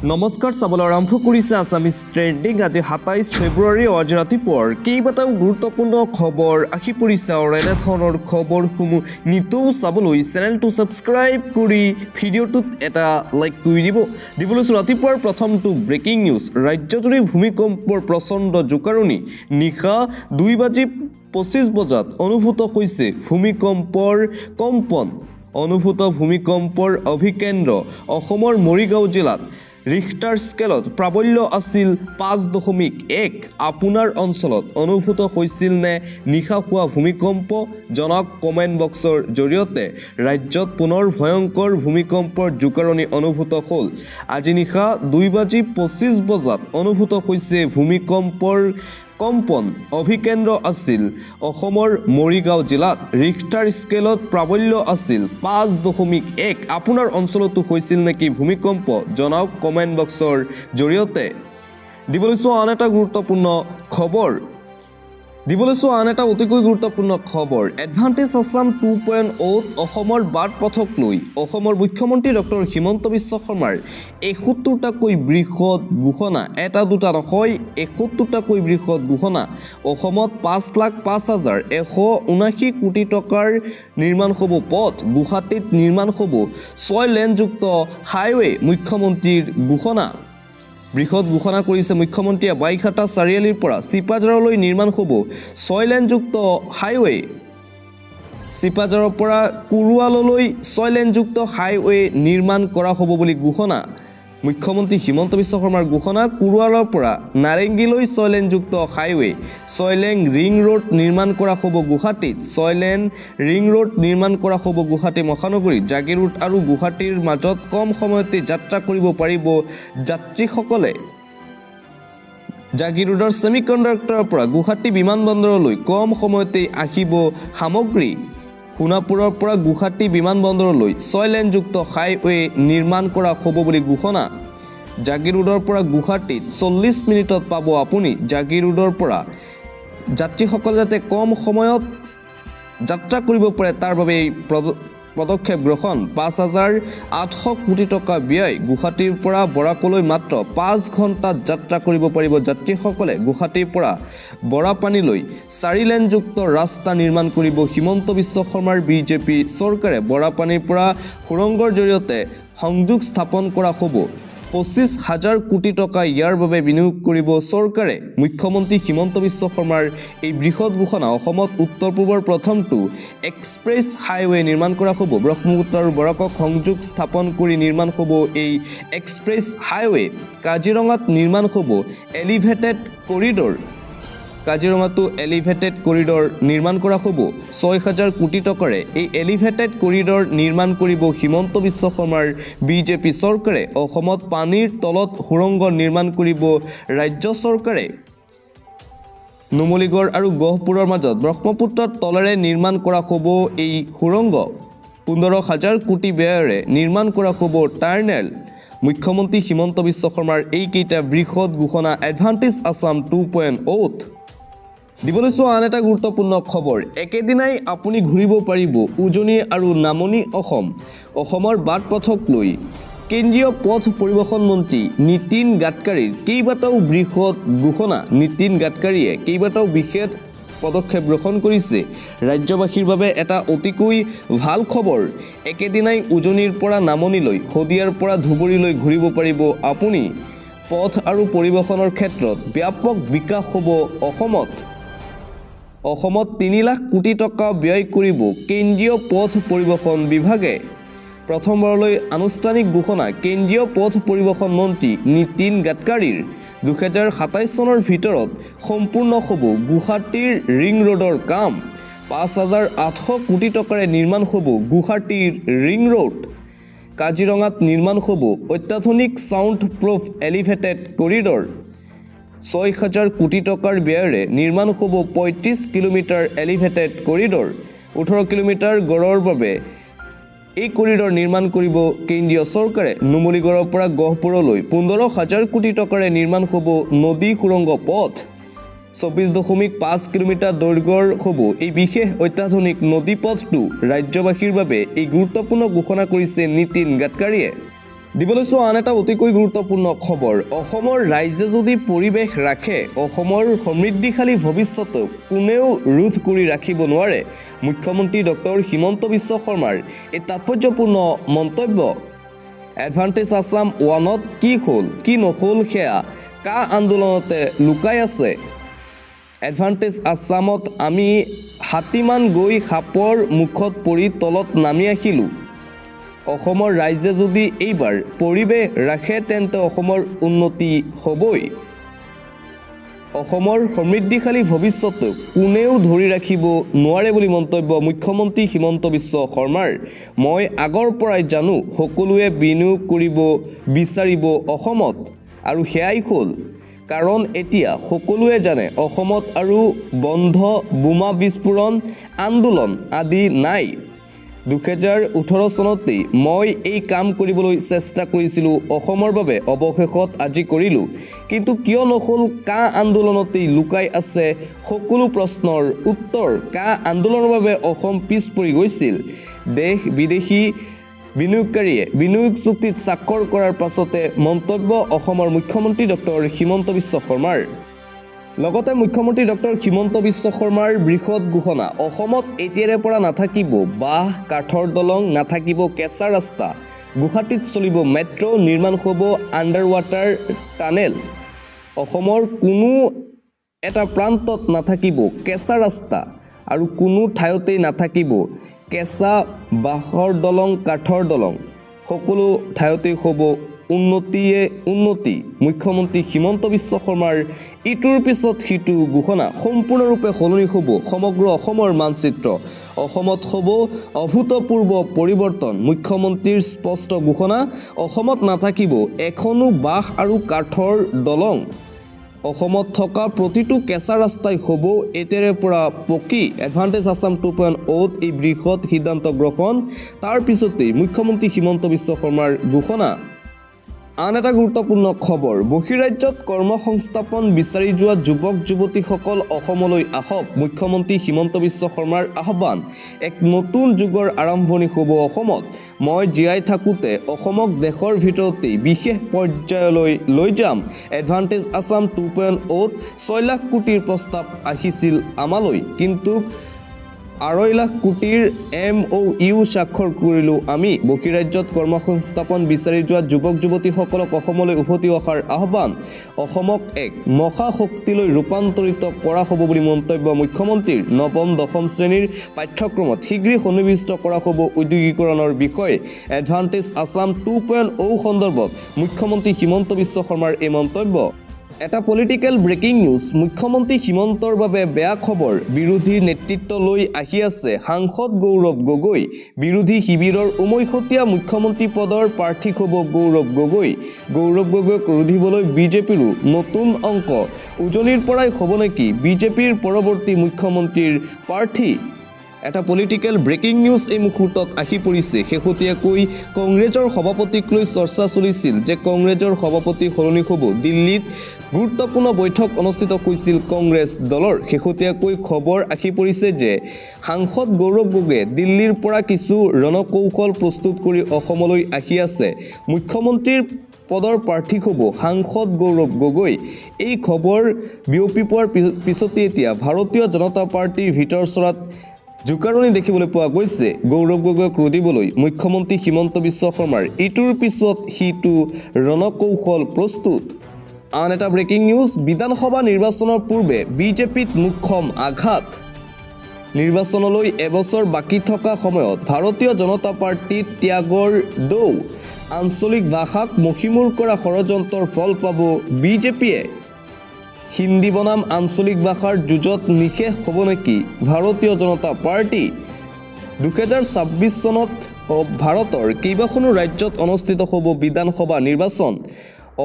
নমস্কাৰ চাবলৈ আৰম্ভ কৰিছে আছামিজ ট্ৰেণ্ডিং আজি ২৭ ফেব্ৰুৱাৰী আজি ৰাতিপুৱাৰ কেইবাটাও গুৰুত্বপূৰ্ণ খবৰ আহি পৰিছে আৰু এনেধৰণৰ খবৰসমূহ নিতৌ চাবলৈ চেনেলটো ছাবস্ক্ৰাইব কৰি ভিডিঅ'টোত এটা লাইক কৰি দিবলৈছোঁ ৰাতিপুৱাৰ প্ৰথমটো ব্ৰেকিং নিউজ ৰাজ্যজুৰি ভূমিকম্পৰ প্ৰচণ্ড জোকাৰণি নিশা 2:25 বজাত অনুভূত হৈছে ভূমিকম্পৰ কম্পন অনুভূত ভূমিকম্পৰ অভিকেন্দ্ৰ অসমৰ মৰিগাঁও জিলাত ৰিখটাৰ স্কেলত প্ৰাবল্য আছিল 5.1 আপোনাৰ অঞ্চলত অনুভূত হৈছিল নে নিশা হোৱা ভূমিকম্প জনক কমেণ্ট বক্সৰ জৰিয়তে ৰাজ্যত পুনৰ ভয়ংকৰ ভূমিকম্পৰ জোকাৰণি অনুভূত হ'ল আজি নিশা 2:25 বজাত অনুভূত হৈছে ভূমিকম্পৰ কম্পন অভিকেন্দ্ৰ আছিল অসমৰ মৰিগাঁও জিলাত ৰিখটাৰ স্কেলত প্ৰাবল্য আছিল 5.1 আপোনাৰ অঞ্চলতো হৈছিল নেকি ভূমিকম্প জনাওক কমেণ্ট বক্সৰ জৰিয়তে দিবলৈছোঁ আন এটা অতিকৈ গুৰুত্বপূৰ্ণ খবৰ এডভান্টেজ আছাম 2.0 অসমৰ বাট পথক লৈ অসমৰ মুখ্যমন্ত্ৰী ডক্টৰ হিমন্ত বিশ্ব শৰ্মাৰ ৭১টাকৈ বৃহৎ ঘোষণা এটা দুটা নহয় ৭১টাকৈ বৃহৎ ঘোষণা অসমত ৫,০৫,১৭৯ কোটি টকাৰ নিৰ্মাণ হ'ব পথ গুৱাহাটীত নিৰ্মাণ হ'ব ৬ লেনযুক্ত হাইৱে মুখ্যমন্ত্ৰীৰ ঘোষণা বৃহৎ ঘোষণা কৰিছে মুখ্যমন্ত্ৰীয়ে বাইঘাটা চাৰিআলিৰ পৰা চিপাঝাৰলৈ নিৰ্মাণ হ'ব ৬ লেনযুক্ত হাইৱে চিপাঝাৰৰ পৰা কুৰুৱাললৈ ৬ লেনযুক্ত হাইৱে নিৰ্মাণ কৰা হ'ব বুলি ঘোষণা মুখ্যমন্ত্ৰী হিমন্ত বিশ্ব শৰ্মাৰ ঘোষণা কুৰুৱালৰ পৰা নাৰেংগীলৈ ৬ লেনযুক্ত হাইৱে ৬ লেন ৰিং ৰোড নিৰ্মাণ কৰা হ'ব গুৱাহাটীত ৬ লেন ৰিং ৰোড নিৰ্মাণ কৰা হ'ব গুৱাহাটী মহানগৰীত জাগিৰোড আৰু গুৱাহাটীৰ মাজত কম সময়তে যাত্ৰা কৰিব পাৰিব যাত্ৰীসকলে জাগিৰোডৰ ছেমিকণ্ডাক্টৰৰ পৰা গুৱাহাটী বিমানবন্দৰলৈ কম সময়তে আহিব সামগ্ৰী সোণাপুৰৰ পৰা গুৱাহাটী বিমানবন্দৰলৈ ৬ লেনযুক্ত হাইৱে নিৰ্মাণ কৰা হ'ব বুলি ঘোষণা জাগিৰোডৰ পৰা গুৱাহাটীত ৪০ মিনিটত পাব আপুনি জাগিৰোডৰ পৰা যাত্ৰীসকলে যাতে কম সময়ত যাত্ৰা কৰিব পাৰে তাৰ বাবে এই পদক্ষেপ গ্ৰহণ ৫,৮০০ কোটি টকা ব্যয় গুৱাহাটীৰ পৰা বৰাকলৈ মাত্ৰ ৫ ঘণ্টাত যাত্ৰা কৰিব পাৰিব যাত্ৰীসকলে গুৱাহাটীৰ পৰা বৰাপানীলৈ ৪ লেনযুক্ত ৰাস্তা নিৰ্মাণ কৰিব হিমন্ত বিশ্ব শৰ্মাৰ বিজেপি চৰকাৰে বৰাপানীৰ পৰা সুৰংগৰ জৰিয়তে সংযোগ স্থাপন কৰা হ'ব ২৫,০০০ কোটি টকা ইয়াৰ বাবে বিনিয়োগ কৰিব চৰকাৰে মুখ্যমন্ত্ৰী হিমন্ত বিশ্ব শৰ্মাৰ এই বৃহৎ ঘোষণা অসমত উত্তৰ পূবৰ প্ৰথমটো এক্সপ্ৰেছ হাইৱে নিৰ্মাণ কৰা হ'ব ব্ৰহ্মপুত্ৰ আৰু বৰাকক সংযোগ স্থাপন কৰি নিৰ্মাণ হ'ব এই এক্সপ্ৰেছ হাইৱে কাজিৰঙাত নিৰ্মাণ হ'ব এলিভেটেড কৰিডৰ কাজিৰঙাতো এলিভেটেড কৰিডৰ নিৰ্মাণ কৰা হ'ব ৬,০০০ কোটি টকাৰে এই এলিভেটেড কৰিডৰ নিৰ্মাণ কৰিব হিমন্ত বিশ্ব শৰ্মাৰ বিজেপি চৰকাৰে অসমত পানীৰ তলত সুৰংগ নিৰ্মাণ কৰিব ৰাজ্য চৰকাৰে নুমলীগড় আৰু গহপুৰৰ মাজত ব্ৰহ্মপুত্ৰৰ তলেৰে নিৰ্মাণ কৰা হ'ব এই সুৰংগ ১৫,০০০ কোটি ব্যয়েৰে নিৰ্মাণ কৰা হ'ব টাৰ্নেল মুখ্যমন্ত্ৰী হিমন্ত বিশ্ব শৰ্মাৰ এইকেইটা বৃহৎ ঘোষণা এডভান্টেজ আছাম 2.0 দিবলৈছোঁ আন এটা গুৰুত্বপূৰ্ণ খবৰ একেদিনাই আপুনি ঘূৰিব পাৰিব উজনি আৰু নামনি অসমৰ বাট পথক লৈ কেন্দ্ৰীয় পথ পৰিবহণ মন্ত্ৰী নীতিন গাডকাৰীৰ কেইবাটাও বৃহৎ ঘোষণা নীতিন গাডকাৰীয়ে কেইবাটাও বিশেষ পদক্ষেপ গ্ৰহণ কৰিছে ৰাজ্যবাসীৰ বাবে এটা অতিকৈ ভাল খবৰ একেদিনাই উজনিৰ পৰা নামনিলৈ শদিয়াৰ পৰা ধুবুৰীলৈ ঘূৰিব পাৰিব আপুনি পথ আৰু পৰিবহণৰ ক্ষেত্ৰত ব্যাপক বিকাশ হ'ব অসমত ৩ লাখ কোটি টকা ব্যয় কৰিব কেন্দ্ৰীয় পথ পৰিবহণ বিভাগে প্ৰথমবাৰলৈ আনুষ্ঠানিক ঘোষণা কেন্দ্ৰীয় পথ পৰিবহণ মন্ত্ৰী নীতিন গাডকাৰীৰ ২০২৭ চনৰ ভিতৰত সম্পূৰ্ণ হ'ব গুৱাহাটীৰ ৰিং ৰোডৰ কাম ৫,৮০০ কোটি টকাৰে নিৰ্মাণ হ'ব গুৱাহাটীৰ ৰিং ৰোড কাজিৰঙাত নিৰ্মাণ হ'ব অত্যাধুনিক ছাউণ্ড প্ৰুফ এলিভেটেড কৰিডৰ ৬,০০০ কোটি টকাৰ ব্যয়েৰে নিৰ্মাণ হ'ব ৩৫ কিলোমিটাৰ এলিভেটেড কৰিডৰ ১৮ কিলোমিটাৰ গড়ৰ বাবে এই কৰিডৰ নিৰ্মাণ কৰিব কেন্দ্ৰীয় চৰকাৰে নুমলীগড়ৰ পৰা গহপুৰলৈ ১৫,০০০ কোটি টকাৰে নিৰ্মাণ হ'ব নদী সুৰংগ পথ ২৪.৫ কিলোমিটাৰ দৈৰ্ঘ্যৰ হ'ব এই বিশেষ অত্যাধুনিক নদী পথটো ৰাজ্যবাসীৰ বাবে এই গুৰুত্বপূৰ্ণ ঘোষণা কৰিছে নীতিন গাডকাৰীয়ে দিবলৈছো আন এটা অতিকৈ গুৰুত্বপূৰ্ণ খবৰ। অসমৰ ৰাইজে যদি পৰিৱেশ ৰাখে, অসমৰ সমৃদ্ধিশালী ভৱিষ্যতক কোনেও ৰোধ কৰি ৰাখিব নোৱাৰে। মুখ্যমন্ত্ৰী ডক্টৰ হিমন্ত বিশ্ব শৰ্মাৰ এই তাৎপৰ্যপূৰ্ণ মন্তব্য। এডভান্টেজ আছাম ওৱানত কি হ'ল কি নহ'ল সেয়া কা আন্দোলনতে লুকাই আছে। এডভান্টেজ আছামত আমি হাতীমান গৈ সাপৰ মুখত পৰি তলত নামি আহিলোঁ। অসমৰ ৰাইজে যদি এইবাৰ পৰিৱেশ ৰাখে তেন্তে অসমৰ উন্নতি হ'বই। অসমৰ সমৃদ্ধিশালী ভৱিষ্যতক কোনেও ধৰি ৰাখিব নোৱাৰে বুলি মন্তব্য মুখ্যমন্ত্ৰী হিমন্ত বিশ্ব শৰ্মাৰ। মই আগৰ পৰাই জানো সকলোৱে বিনিয়োগ কৰিব বিচাৰিব অসমত, আৰু সেয়াই হ'ল কাৰণ এতিয়া সকলোৱে জানে অসমত আৰু বন্ধ বোমা বিস্ফোৰণ আন্দোলন আদি নাই। 2018 চনতেই মই এই কাম কৰিবলৈ চেষ্টা কৰিছিলোঁ অসমৰ বাবে, অৱশেষত আজি কৰিলোঁ। কিন্তু কিয় নহ'ল কা আন্দোলনতেই লুকাই আছে সকলো প্ৰশ্নৰ উত্তৰ। কা আন্দোলনৰ বাবে অসম পিছ পৰি গৈছিল। দেশ বিদেশী বিনিয়োগকাৰীয়ে বিনিয়োগ চুক্তিত স্বাক্ষৰ কৰাৰ পাছতে মন্তব্য অসমৰ মুখ্যমন্ত্ৰী ডক্টৰ হিমন্ত বিশ্ব শৰ্মাৰ। লগতে মুখ্যমন্ত্ৰী ডক্টৰ হিমন্ত বিশ্ব শৰ্মাৰ বৃহৎ ঘোষণা, অসমত এতিয়াৰে পৰা নাথাকিব বাঁহ কাঠৰ দলং, নাথাকিব কেঁচা ৰাস্তা। গুৱাহাটীত চলিব মেট্ৰ', নিৰ্মাণ হ'ব আণ্ডাৰ ৱাটাৰ টানেল। অসমৰ কোনো এটা প্ৰান্তত নাথাকিব কেঁচা ৰাস্তা আৰু কোনো ঠাইতেই নাথাকিব কেঁচা বাঁহৰ দলং কাঠৰ দলং। সকলো ঠাইতেই হ'ব উন্নতিয়ে উন্নতি। মুখ্যমন্ত্ৰী হিমন্ত বিশ্ব শৰ্মাৰ ইটোৰ পিছত সিটো ঘোষণা। সম্পূৰ্ণৰূপে সলনি হ'ব সমগ্ৰ অসমৰ মানচিত্ৰ। অসমত হ'ব অভূতপূৰ্ব পৰিৱৰ্তন। মুখ্যমন্ত্ৰীৰ স্পষ্ট ঘোষণা, অসমত নাথাকিব এখনো বাঁহ আৰু কাঠৰ দলং। অসমত থকা প্ৰতিটো কেঁচা ৰাস্তাই হ'ব এতিয়াৰে পৰা পকী। এডভান্টেজ আছাম 2.0 এই বৃহৎ সিদ্ধান্ত গ্ৰহণ, তাৰ পিছতেই মুখ্যমন্ত্ৰী হিমন্ত বিশ্ব শৰ্মাৰ ঘোষণা। আন এটা গুৰুত্বপূৰ্ণ খবৰ, বহিৰাজ্যত কৰ্মসংস্থাপন বিচাৰি যোৱা যুৱক যুৱতীসকল অসমলৈ আহক। মুখ্যমন্ত্ৰী হিমন্ত বিশ্ব শৰ্মাৰ আহ্বান। এক নতুন যুগৰ আৰম্ভণি হ'ব অসমত। মই জীয়াই থাকোঁতে অসমক দেশৰ ভিতৰতেই বিশেষ পৰ্যায়লৈ লৈ যাম। এডভান্টেজ আছাম 2.0 6 লাখ কোটিৰ প্ৰস্তাৱ আহিছিল আমালৈ, কিন্তু 2.5 লাখ কোটিৰ MOU স্বাক্ষৰ কৰিলোঁ আমি। বহিৰাজ্যত কৰ্মসংস্থাপন বিচাৰি যোৱা যুৱক যুৱতীসকলক অসমলৈ উভতি অহাৰ আহ্বান। অসমক এক মহাশক্তিলৈ ৰূপান্তৰিত কৰা হ'ব বুলি মন্তব্য মুখ্যমন্ত্ৰীৰ। নৱম দশম শ্ৰেণীৰ পাঠ্যক্ৰমত শীঘ্ৰেই সন্নিৱিষ্ট কৰা হ'ব ঔদ্যোগিকৰণৰ বিষয়। এডভান্টেজ আছাম 2.0 সন্দৰ্ভত মুখ্যমন্ত্ৰী হিমন্ত বিশ্ব শৰ্মাৰ এই মন্তব্য। এটা পলিটিকেল ব্ৰেকিং নিউজ, মুখ্যমন্ত্ৰী হিমন্তৰ বাবে বেয়া খবৰ। বিৰোধীৰ নেতৃত্ব লৈ আহি আছে সাংসদ গৌৰৱ গগৈ। বিৰোধী শিবিৰৰ উমৈহতীয়া মুখ্যমন্ত্ৰী পদৰ প্ৰাৰ্থী হ'ব গৌৰৱ গগৈ। গৌৰৱ গগৈক ৰুধিবলৈ বিজেপিৰো নতুন অংক। উজনিৰ পৰাই হ'ব নেকি বিজেপিৰ পৰৱৰ্তী মুখ্যমন্ত্ৰীৰ প্ৰাৰ্থী? এটা পলিটিকেল ব্ৰেকিং নিউজ এই মুহূৰ্তত আহি পৰিছে। শেহতীয়াকৈ কংগ্ৰেছৰ সভাপতিক লৈ চৰ্চা চলিছিল যে কংগ্ৰেছৰ সভাপতি সলনি হ'ব। দিল্লীত গুৰুত্বপূৰ্ণ বৈঠক অনুষ্ঠিত হৈছিল কংগ্ৰেছ দলৰ। শেহতীয়াকৈ খবৰ আহি পৰিছে যে সাংসদ গৌৰৱ গগৈয়ে দিল্লীৰ পৰা কিছু ৰণকৌশল প্ৰস্তুত কৰি অসমলৈ আহি আছে। মুখ্যমন্ত্ৰীৰ পদৰ প্ৰাৰ্থী হ'ব সাংসদ গৌৰৱ গগৈ। এই খবৰ বিয়পি পোৱাৰ পিছতে এতিয়া ভাৰতীয় জনতা পাৰ্টীৰ ভিতৰচৰাত জোকাৰণি দেখিবলৈ পোৱা গৈছে। গৌৰৱ গগৈক ৰুধিবলৈ মুখ্যমন্ত্ৰী হিমন্ত বিশ্ব শৰ্মাৰ ইটোৰ পিছত সিটো ৰণকৌশল প্ৰস্তুত। আন এটা ব্ৰেকিং নিউজ, বিধানসভা নিৰ্বাচনৰ পূৰ্বে বিজেপিত মোক্ষম আঘাত। নিৰ্বাচনলৈ এবছৰ বাকী থকা সময়ত ভাৰতীয় জনতা পাৰ্টীত ত্যাগৰ দৌ। আঞ্চলিক ভাষাক মষিমূৰ কৰা ষড়যন্ত্ৰৰ ফল পাব বিজেপিয়ে। হিন্দী বনাম আঞ্চলিক ভাষাৰ যুঁজত নিশেষ হ'ব নেকি ভাৰতীয় জনতা পাৰ্টি? 2026 চনত ভাৰতৰ কেইবাখনো ৰাজ্যত অনুষ্ঠিত হ'ব বিধানসভা নিৰ্বাচন।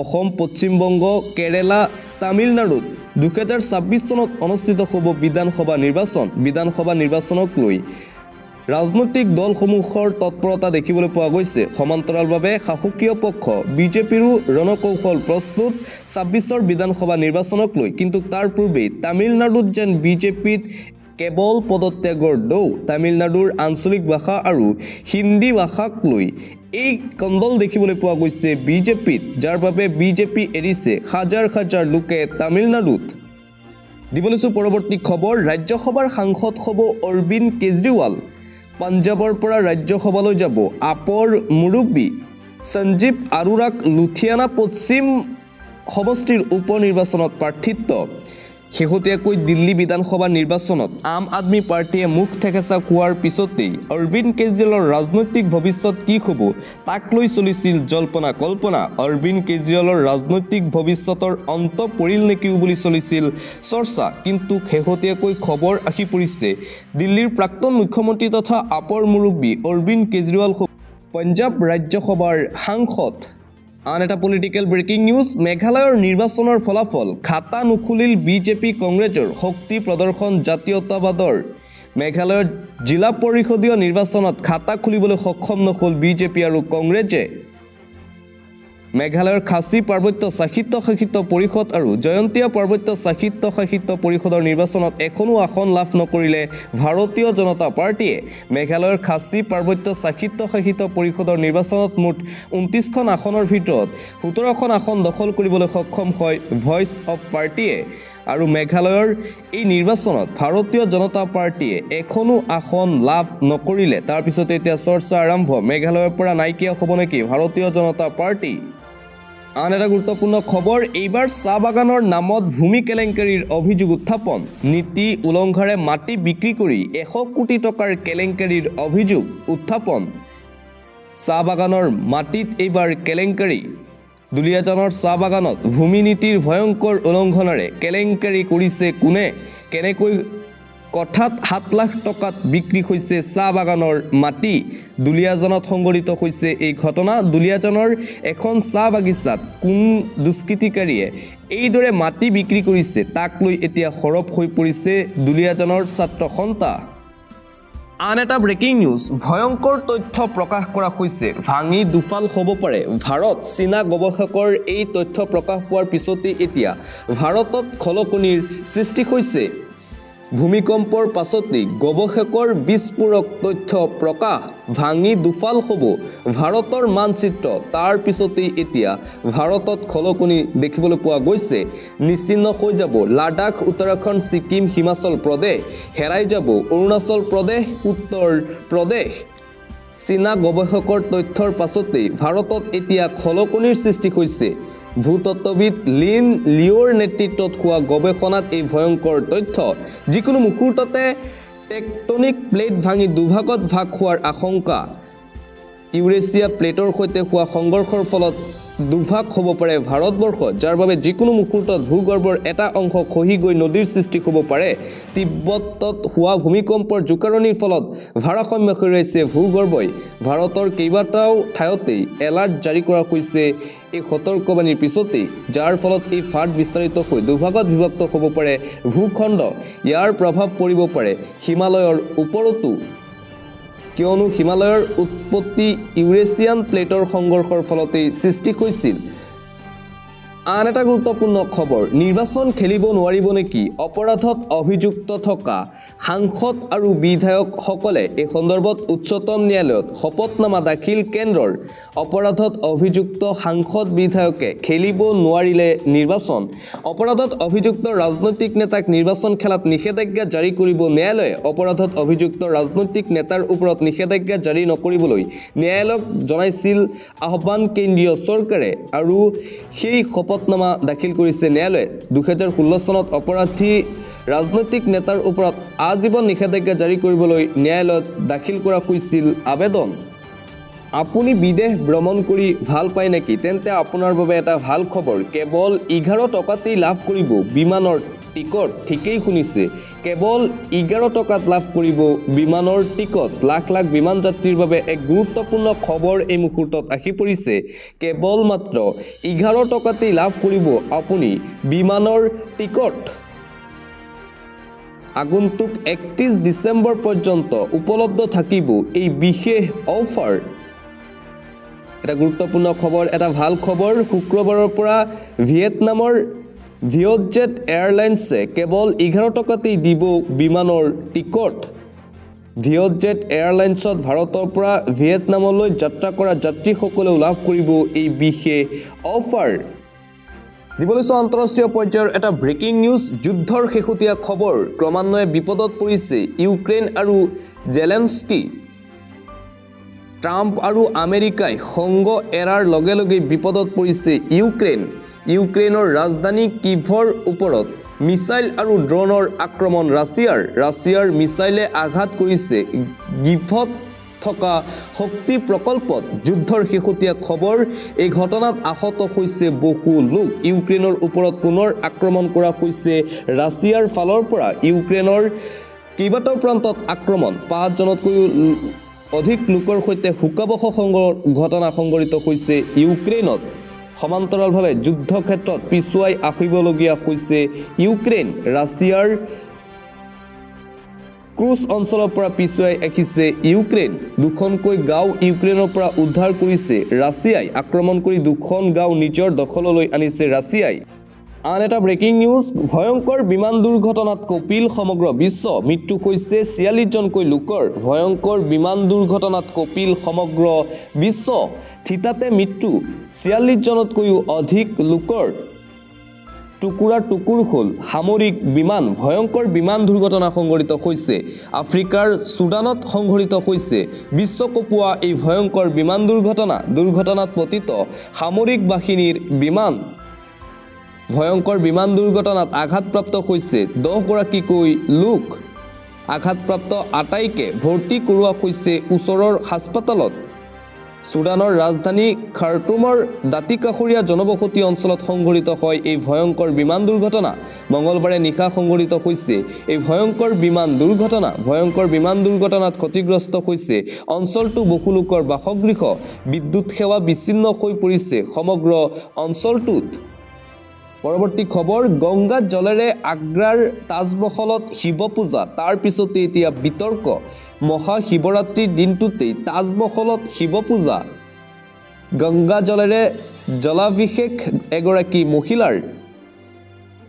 অসম, পশ্চিমবংগ, কেৰালা, তামিলনাডুত 2026 চনত অনুষ্ঠিত হ'ব বিধানসভা নিৰ্বাচন। বিধানসভা নিৰ্বাচনক লৈ ৰাজনৈতিক দলসমূহৰ তৎপৰতা দেখিবলৈ পোৱা গৈছে। সমান্তৰালভাৱে শাসকীয় পক্ষ বিজেপিৰো ৰণকৌশল প্ৰস্তুত 26ৰ বিধানসভা নিৰ্বাচনক লৈ। কিন্তু তাৰ পূৰ্বেই তামিলনাডুত যেন বিজেপিত কেৱল পদত্যাগৰ দৌ তামিলনাডুৰ আঞ্চলিক ভাষা আৰু হিন্দী ভাষাক লৈ এই কণ্ডল দেখিবলৈ পোৱা গৈছে বিজেপিত, যাৰ বাবে বিজেপি এৰিছে হাজাৰ হাজাৰ লোকে তামিলনাডুত। দিবলৈছোঁ পৰৱৰ্তী খবৰ। ৰাজ্যসভাৰ সাংসদ হ'ব অৰবিন্দ কেজৰিৱাল। পাঞ্জাৱৰ পৰা ৰাজ্যসভালৈ যাব আপৰ মুৰব্বী সঞ্জীৱ আৰোৰাক লুধিয়ানা পশ্চিম সমষ্টিৰ উপ নিৰ্বাচনত প্ৰাৰ্থিত্ব। শেহতীয়াকৈ দিল্লী বিধানসভা নিৰ্বাচনত আম আদমি পাৰ্টীয়ে মুখ থেকেচা খোৱাৰ পিছতেই অৰবিন্দ কেজৰিৱালৰ ৰাজনৈতিক ভৱিষ্যত কি হ'ব তাক লৈ চলিছিল জল্পনা কল্পনা। অৰবিন্দ কেজৰিৱালৰ ৰাজনৈতিক ভৱিষ্যতৰ অন্ত পৰিল নেকিও বুলি চলিছিল চৰ্চা, কিন্তু শেহতীয়াকৈ খবৰ আহি পৰিছে দিল্লীৰ প্ৰাক্তন মুখ্যমন্ত্ৰী তথা আপৰ মুৰব্বী অৰবিন্দ কেজৰিৱাল পঞ্জাৱ ৰাজ্যসভাৰ সাংসদ। আন এটা পলিটিকেল ব্ৰেকিং নিউজ। মেঘালয়ৰ নিৰ্বাচনৰ ফলাফল, খাতা নুখুলিল বিজেপি কংগ্ৰেছৰ শক্তি প্ৰদৰ্শন জাতীয়তাবাদৰ। মেঘালয়ৰ জিলা পৰিষদীয় নিৰ্বাচনত খাতা খুলিবলৈ সক্ষম নহ'ল বিজেপি আৰু কংগ্ৰেছে। মেঘালয়ৰ খাচী পাৰ্বত্য স্বায়ত্ত শাসিত পৰিষদ আৰু জয়ন্তীয়া পাৰ্বত্য স্বায়ত্ত শাসিত পৰিষদৰ নিৰ্বাচনত এখনো আসন লাভ নকৰিলে ভাৰতীয় জনতা পাৰ্টীয়ে। মেঘালয়ৰ খাচী পাৰ্বত্য স্বায়ত্ত শাসিত পৰিষদৰ নিৰ্বাচনত মুঠ 29খন আসনৰ ভিতৰত 17খন আসন দখল কৰিবলৈ সক্ষম হয় ভইচ অৱ পাৰ্টীয়ে। আৰু মেঘালয়ৰ এই নিৰ্বাচনত ভাৰতীয় জনতা পাৰ্টীয়ে এখনো আসন লাভ নকৰিলে তাৰ পিছতে এতিয়া চৰ্চা আৰম্ভ, মেঘালয়ৰ পৰা নাইকিয়া হ'ব নেকি ভাৰতীয় জনতা পাৰ্টী। আন এটা গুৰুত্বপূৰ্ণ খবৰ। এইবাৰ চাহ বাগানৰ নামত ভূমি কেলেংকাৰীৰ অভিযোগ উত্থাপন। নীতি উলংঘাৰে মাটি বিক্ৰী কৰি 100 কোটি টকাৰ কেলেংকাৰীৰ অভিযোগ উত্থাপন। চাহ বাগানৰ মাটিত এইবাৰ কেলেংকাৰী। দুলিয়াজানৰ চাহ বাগানত ভূমি নীতিৰ ভয়ংকৰ উলংঘনেৰে কেলেংকাৰী কৰিছে কোনে? কেনেকৈ কঠাত 7 লাখ টকাত বিক্ৰী হৈছে চাহ বাগানৰ মাটি? দুলিয়াজানত সংঘটিত হৈছে এই ঘটনা। দুলিয়াজানৰ এখন চাহ বাগিচাত কোন দুষ্কৃতিকাৰীয়ে এইদৰে মাটি বিক্ৰী কৰিছে তাক লৈ এতিয়া সৰব হৈ পৰিছে দুলিয়াজানৰ ছাত্ৰ সন্থা। আন এটা ব্ৰেকিং নিউজ। ভয়ংকৰ তথ্য প্ৰকাশ কৰা হৈছে, ভাঙি দুফাল হ'ব পাৰে ভাৰত। চীনা গৱেষকৰ এই তথ্য প্ৰকাশ পোৱাৰ পিছতেই এতিয়া ভাৰতত খলকনিৰ সৃষ্টি হৈছে। ভূমিকম্পৰ পাছতেই গৱেষকৰ বিস্ফোৰক তথ্য প্ৰকাশ, ভাঙি দুফাল হ'ব ভাৰতৰ মানচিত্ৰ। তাৰ পিছতেই এতিয়া ভাৰতত খলকনি দেখিবলৈ পোৱা গৈছে। নিশ্চিহ্ন হৈ যাব লাডাখ, উত্তৰাখণ্ড, ছিকিম, হিমাচল প্ৰদেশ, হেৰাই যাব অৰুণাচল প্ৰদেশ, উত্তৰ প্ৰদেশ। চীনা গৱেষকৰ তথ্যৰ পাছতেই ভাৰতত এতিয়া খলকনিৰ সৃষ্টি হৈছে। ভূতত্ত্ববিদ লিন লিঅ'ৰ নেতৃত্বত হোৱা গৱেষণাত এই ভয়ংকৰ তথ্য। যিকোনো মুহূৰ্ততে টেকটনিক প্লেট ভাঙি দুভাগত ভাগ হোৱাৰ আশংকা। ইউৰেছিয়া প্লেটৰ সৈতে হোৱা সংঘৰ্ষৰ ফলত দুভাগ হ'ব পাৰে ভাৰতবৰ্ষ, যাৰ বাবে যিকোনো মুহূৰ্তত ভূগৰ্ভৰ এটা অংশ খহি গৈ নদীৰ সৃষ্টি হ'ব পাৰে। তিব্বতত হোৱা ভূমিকম্পৰ জোকাৰণিৰ ফলত ভাৰসাম্য হেৰুৱাইছে ভূগৰ্ভই। ভাৰতৰ কেইবাটাও ঠাইতেই এলাৰ্ট জাৰি কৰা হৈছে এই সতৰ্কবাণীৰ পিছতেই, যাৰ ফলত এই ফাট বিস্তাৰিত হৈ দুভাগত বিভক্ত হ'ব পাৰে ভূখণ্ড। ইয়াৰ প্ৰভাৱ পৰিব পাৰে হিমালয়ৰ ওপৰতো, কিয়নো হিমালয়ৰ উৎপত্তি ইউৰেছিয়ান প্লেটৰ সংঘৰ্ষৰ ফলতেই সৃষ্টি হৈছিল। আন এটা গুৰুত্বপূৰ্ণ খবৰ। নিৰ্বাচন খেলিব নোৱাৰিব নেকি অপৰাধত অভিযুক্ত থকা সাংসদ আৰু বিধায়কসকলে? এই সন্দৰ্ভত উচ্চতম ন্যায়ালয়ত শপতনামা দাখিল কেন্দ্ৰৰ। অপৰাধত অভিযুক্ত সাংসদ বিধায়কে খেলিব নোৱাৰিলে নিৰ্বাচন। অপৰাধত অভিযুক্ত ৰাজনৈতিক নেতাক নিৰ্বাচন খেলাত নিষেধাজ্ঞা জাৰি কৰিব ন্যায়ালয়ে। অপৰাধত অভিযুক্ত ৰাজনৈতিক নেতাৰ ওপৰত নিষেধাজ্ঞা জাৰি নকৰিবলৈ ন্যায়ালয়ক জনাইছিল আহ্বান কেন্দ্ৰীয় চৰকাৰে, আৰু সেই শপতনামা দাখিল কৰিছে ন্যায়ালয়ে। 2016 চনত অপৰাধী ৰাজনৈতিক নেতাৰ ওপৰত আজীৱন নিষেধাজ্ঞা জাৰি কৰিবলৈ ন্যায়ালয়ত দাখিল কৰা হৈছিল আবেদন। আপুনি বিদেশ ভ্ৰমণ কৰি ভাল পায় নেকি? তেন্তে আপোনাৰ বাবে এটা ভাল খবৰ। কেৱল 11 টকাতেই লাভ কৰিব বিমানৰ টিকট। ঠিকেই শুনিছে, কেৱল 11 টকাত লাভ কৰিব বিমানৰ টিকট। লাখ লাখ বিমান যাত্ৰীৰ বাবে এক গুৰুত্বপূৰ্ণ খবৰ এই মুহূৰ্তত আহি পৰিছে। কেৱল মাত্ৰ 11 টকাতেই লাভ কৰিব আপুনি বিমানৰ টিকট। আগন্তুক 31 ডিচেম্বৰ পৰ্যন্ত উপলব্ধ থাকিব এই বিশেষ অফাৰ। এটা গুৰুত্বপূৰ্ণ খবৰ, এটা ভাল খবৰ। শুক্ৰবাৰৰ পৰা ভিয়েটনামৰ ভিয়েটজেট এয়াৰলাইন্সে কেৱল 11 টকাতেই দিব বিমানৰ টিকট ভিয়েটজেট এয়াৰলাইন্সত ভাৰতৰ পৰা ভিয়েটনামলৈ যাত্ৰা কৰা যাত্ৰীসকলেও লাভ কৰিব এই বিশেষ অফাৰ দিবলৈ আন্তঃৰাষ্ট্ৰীয় পৰ্যায়ৰ এটা ব্ৰেকিং নিউজ যুদ্ধৰ শেহতীয়া খবৰ ক্ৰমান্বয়ে বিপদত পৰিছে ইউক্ৰেইন আৰু জেলেনস্কি ট্ৰাম্প আৰু আমেৰিকাই সংগ এৰাৰ লগে লগে বিপদত পৰিছে ইউক্ৰেইনৰ ৰাজধানী কিভৰ ওপৰত মিছাইল আৰু ড্ৰোনৰ আক্ৰমণ ৰাছিয়াৰ মিছাইলে আঘাত কৰিছে গিভত থকা শক্তি প্ৰকল্পত যুদ্ধৰ শেহতীয়া খবৰ এই ঘটনাত আহত হৈছে বহু লোক ইউক্ৰেইনৰ ওপৰত পুনৰ আক্ৰমণ কৰা হৈছে ৰাছিয়াৰ ফালৰ পৰা ইউক্ৰেইনৰ কেইবাটাও প্ৰান্তত আক্ৰমণ 5 জনতকৈও অধিক লোকৰ সৈতে হুকাবহ ঘটনা সংঘটিত হৈছে ইউক্ৰেইনত সমান্তৰালভাৱে যুদ্ধ ক্ষেত্ৰত পিছুৱাই আহিবলগীয়া হৈছে ইউক্ৰেইন ৰাছিয়াৰ ক্ৰুজ অঞ্চলৰ পৰা পিছুৱাই আহিছে ইউক্ৰেইন দুখনকৈ গাঁও ইউক্ৰেইনৰ পৰা উদ্ধাৰ কৰিছে ৰাছিয়াই আক্ৰমণ কৰি দুখন গাঁও নিজৰ দখললৈ আনিছে ৰাছিয়াই আন এটা ব্ৰেকিং নিউজ ভয়ংকৰ বিমান দুৰ্ঘটনাত কপিল সমগ্ৰ বিশ্ব মৃত্যু হৈছে 46 জনকৈ লোকৰ ভয়ংকৰ বিমান দুৰ্ঘটনাত কপিল সমগ্ৰ বিশ্ব থিতাতে মৃত্যু 46 জনতকৈও অধিক লোকৰ টুকুৰা হ'ল সামৰিক বিমান ভয়ংকৰ বিমান দুৰ্ঘটনা সংঘটিত হৈছে আফ্ৰিকাৰ সুদানত সংঘটিত হৈছে বিশ্ব কঁপোৱা এই ভয়ংকৰ বিমান দুৰ্ঘটনাত পতিত সামৰিক বাহিনীৰ বিমান ভয়ংকৰ বিমান দুৰ্ঘটনাত আঘাতপ্ৰাপ্ত হৈছে 10 গৰাকীকৈ লোক আঘাতপ্ৰাপ্ত আটাইকে ভৰ্তি কৰোৱা হৈছে ওচৰৰ হাস্পতালত সুদানৰ ৰাজধানী খাৰ্টুমৰ দাঁতিকাষৰীয়া জনবসতি অঞ্চলত সংঘটিত হয় এই ভয়ংকৰ বিমান দুৰ্ঘটনা মঙলবাৰে নিশা সংঘটিত হৈছে এই ভয়ংকৰ বিমান দুৰ্ঘটনাত ক্ষতিগ্ৰস্ত হৈছে অঞ্চলটো বহু লোকৰ বাসগৃহ বিদ্যুৎ সেৱা বিচ্ছিন্ন হৈ পৰিছে সমগ্ৰ অঞ্চলটোত পৰৱৰ্তী খবৰ গংগাত জলেৰে আগ্ৰাৰ তাজমহলত শিৱ পূজা তাৰ পিছতে এতিয়া বিতৰ্ক মহাশিৱৰাত্ৰিৰ দিনটোতেই তাজমহলত শিৱ পূজা গংগা জলেৰে জলাভিষেক এগৰাকী মহিলাৰ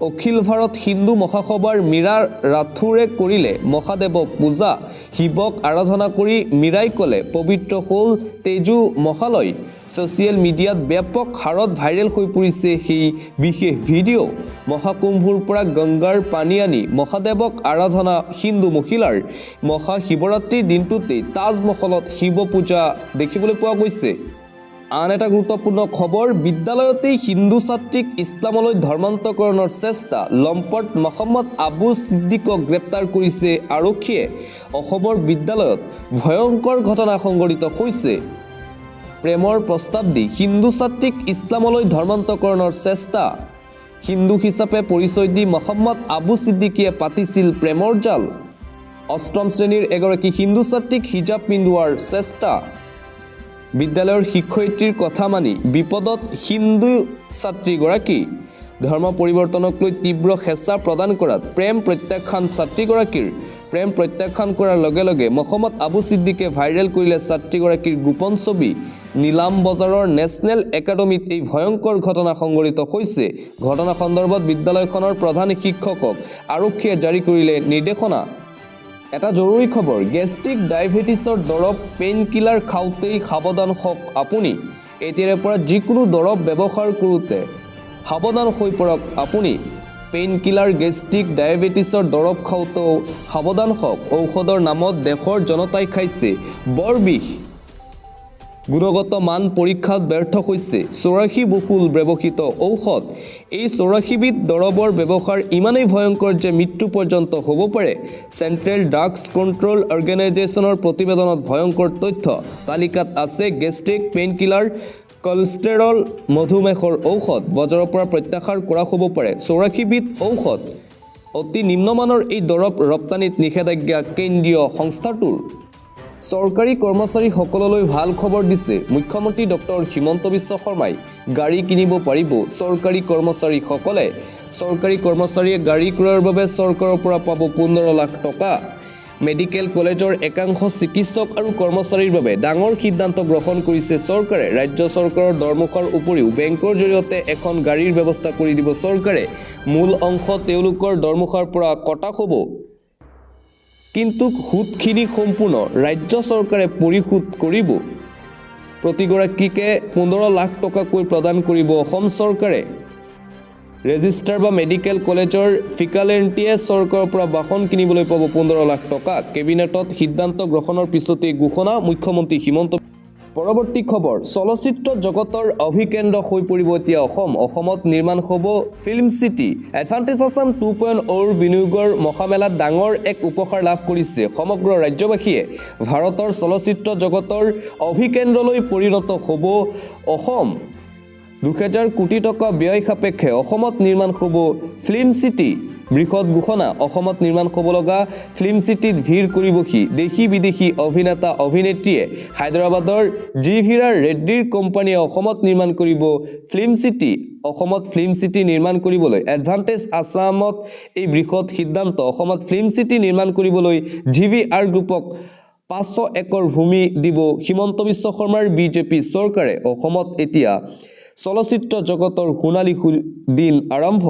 অখিল ভাৰত হিন্দু মহাসভাৰ মীৰা ৰাথোৰে কৰিলে মহাদেৱক পূজা শিৱক আৰাধনা কৰি মীৰাই ক'লে পবিত্ৰ হ'ল তেজু মহালয় ছ'চিয়েল মিডিয়াত ব্যাপক হাৰত ভাইৰেল হৈ পৰিছে সেই বিশেষ ভিডিঅ' মহাকুম্ভৰ পৰা গংগাৰ পানী আনি মহাদেৱক আৰাধনা হিন্দু মহিলাৰ মহাশিৱৰাত্ৰিৰ দিনটোতেই তাজমহলত শিৱ পূজা দেখিবলৈ পোৱা গৈছে আন এটা গুৰুত্বপূৰ্ণ খবৰ বিদ্যালয়তেই হিন্দু ছাত্ৰীক ইছলামলৈ ধৰ্মান্তকৰণৰ চেষ্টা লম্পট মহম্মদ আবু ছিদ্দিকক গ্ৰেপ্তাৰ কৰিছে আৰক্ষীয়ে অসমৰ বিদ্যালয়ত ভয়ংকৰ ঘটনা সংঘটিত হৈছে প্ৰেমৰ প্ৰস্তাৱ দি হিন্দু ছাত্ৰীক ইছলামলৈ ধৰ্মান্তকৰণৰ চেষ্টা হিন্দু হিচাপে পৰিচয় দি মহম্মদ আবু ছিদ্দিকিয়ে পাতিছিল প্ৰেমৰ জাল অষ্টম শ্ৰেণীৰ এগৰাকী হিন্দু ছাত্ৰীক হিজাব পিন্ধোৱাৰ চেষ্টা বিদ্যালয়ৰ শিক্ষয়িত্ৰীৰ কথা মানি বিপদত হিন্দু ছাত্ৰীগৰাকী ধৰ্ম পৰিৱৰ্তনক লৈ তীব্ৰ হেঁচা প্ৰদান কৰাত প্ৰেম প্ৰত্যাখ্যান ছাত্ৰীগৰাকীৰ প্ৰেম প্ৰত্যাখ্যান কৰাৰ লগে লগে মহম্মদ আবু ছিদ্দিকে ভাইৰেল কৰিলে ছাত্ৰীগৰাকীৰ গোপন ছবি নীলাম বজাৰৰ নেশ্যনেল একাডেমীত এই ভয়ংকৰ ঘটনা সংঘটিত হৈছে ঘটনা সন্দৰ্ভত বিদ্যালয়খনৰ প্ৰধান শিক্ষকক আৰক্ষীয়ে জাৰি কৰিলে নিৰ্দেশনা এটা জৰুৰী খবৰ গেষ্ট্ৰিক ডায়েবেটিছৰ দৰৱ পেইন কিলাৰ খাওঁতেই সাৱধান হওক আপুনি এতিয়াৰে পৰা যিকোনো দৰৱ ব্যৱহাৰ কৰোঁতে সাৱধান হৈ পৰক আপুনি পেইন কিলাৰ গেষ্ট্ৰিক ডায়েবেটিছৰ দৰৱ খাওঁতেও সাৱধান হওক ঔষধৰ নামত দেশৰ জনতাই খাইছে বৰ বিষ গুণগত মান পৰীক্ষাত ব্যৰ্থ হৈছে 84 বহুল ব্যৱহৃত ঔষধ এই 84বিধ দৰৱৰ ব্যৱহাৰ ইমানেই ভয়ংকৰ যে মৃত্যু পৰ্যন্ত হ'ব পাৰে চেণ্ট্ৰেল ড্ৰাগছ কণ্ট্ৰল অৰ্গেনাইজেশ্যনৰ প্ৰতিবেদনত ভয়ংকৰ তথ্য তালিকাত আছে গেষ্ট্ৰিক পেইন কিলাৰ কলেষ্টৰল মধুমেহৰ ঔষধ বজাৰৰ পৰা প্ৰত্যাহাৰ কৰা হ'ব পাৰে 84বিধ ঔষধ অতি নিম্নমানৰ এই দৰৱ ৰপ্তানিত নিষেধাজ্ঞা কেন্দ্ৰীয় সংস্থাটোৰ চৰকাৰী কৰ্মচাৰীসকললৈ ভাল খবৰ দিছে মুখ্যমন্ত্ৰী ডক্টৰ হিমন্ত বিশ্ব শৰ্মাই গাড়ী কিনিব পাৰিব চৰকাৰী কৰ্মচাৰীসকলে চৰকাৰী কৰ্মচাৰীয়ে গাড়ী ক্ৰয়ৰ বাবে চৰকাৰৰ পৰা পাব 15 লাখ টকা মেডিকেল কলেজৰ একাংশ চিকিৎসক আৰু কৰ্মচাৰীৰ বাবে ডাঙৰ সিদ্ধান্ত গ্ৰহণ কৰিছে চৰকাৰে। ৰাজ্য চৰকাৰৰ দৰমহাৰ উপৰিও বেংকৰ জৰিয়তে এখন গাড়ীৰ ব্যৱস্থা কৰি দিব চৰকাৰে। মূল অংশ তেওঁলোকৰ দৰমহাৰ পৰা কটা হ'ব, কিন্তু সুদখিনি সম্পূৰ্ণ ৰাজ্য চৰকাৰে পৰিশোধ কৰিব। প্ৰতিগৰাকীকে 15 লাখ টকাকৈ প্ৰদান কৰিব অসম চৰকাৰে। ৰেজিষ্ট্ৰাৰ বা মেডিকেল কলেজৰ ফেকাল্টিয়ে চৰকাৰৰ পৰা বাহন কিনিবলৈ পাব 15 লাখ টকা। কেবিনেটত সিদ্ধান্ত গ্ৰহণৰ পিছতে ঘোষণা মুখ্যমন্ত্ৰী হিমন্ত। পৰৱৰ্তী খবৰ, চলচ্চিত্ৰ জগতৰ অভিকেন্দ্ৰ হৈ পৰিব এতিয়া অসম। অসমত নিৰ্মাণ হ'ব ফিল্ম চিটি। এডভান্টেজ আছাম 2.0ৰ বিনিয়োগৰ মহামেলাত ডাঙৰ এক উপহাৰ লাভ কৰিছে সমগ্ৰ ৰাজ্যবাসীয়ে। ভাৰতৰ চলচ্চিত্ৰ জগতৰ অভিকেন্দ্ৰলৈ পৰিণত হ'ব অসম। 2000 কোটি টকা ব্যয় সাপেক্ষে অসমত নিৰ্মাণ হ'ব ফিল্ম চিটি। বৃহৎ ঘোষণা, অসমত নিৰ্মাণ হ'ব লগা ফিল্ম চিটিত ভিৰ কৰিবহি দেশী বিদেশী অভিনেতা অভিনেত্ৰীয়ে। হায়দৰাবাদৰ জিভিৰা ৰেড্ডিৰ কোম্পানীয়ে অসমত নিৰ্মাণ কৰিব ফিল্ম চিটি। অসমত ফিল্ম চিটি নিৰ্মাণ কৰিবলৈ এডভান্টেজ আছামত এই বৃহৎ সিদ্ধান্ত। অসমত ফিল্ম চিটি নিৰ্মাণ কৰিবলৈ জিভিআৰ গ্ৰুপক 500 একৰ ভূমি দিব হিমন্ত বিশ্ব শৰ্মাৰ বিজেপি চৰকাৰে। অসমত এতিয়া চলচ্চিত্ৰ জগতৰ সোণালী দিন আৰম্ভ।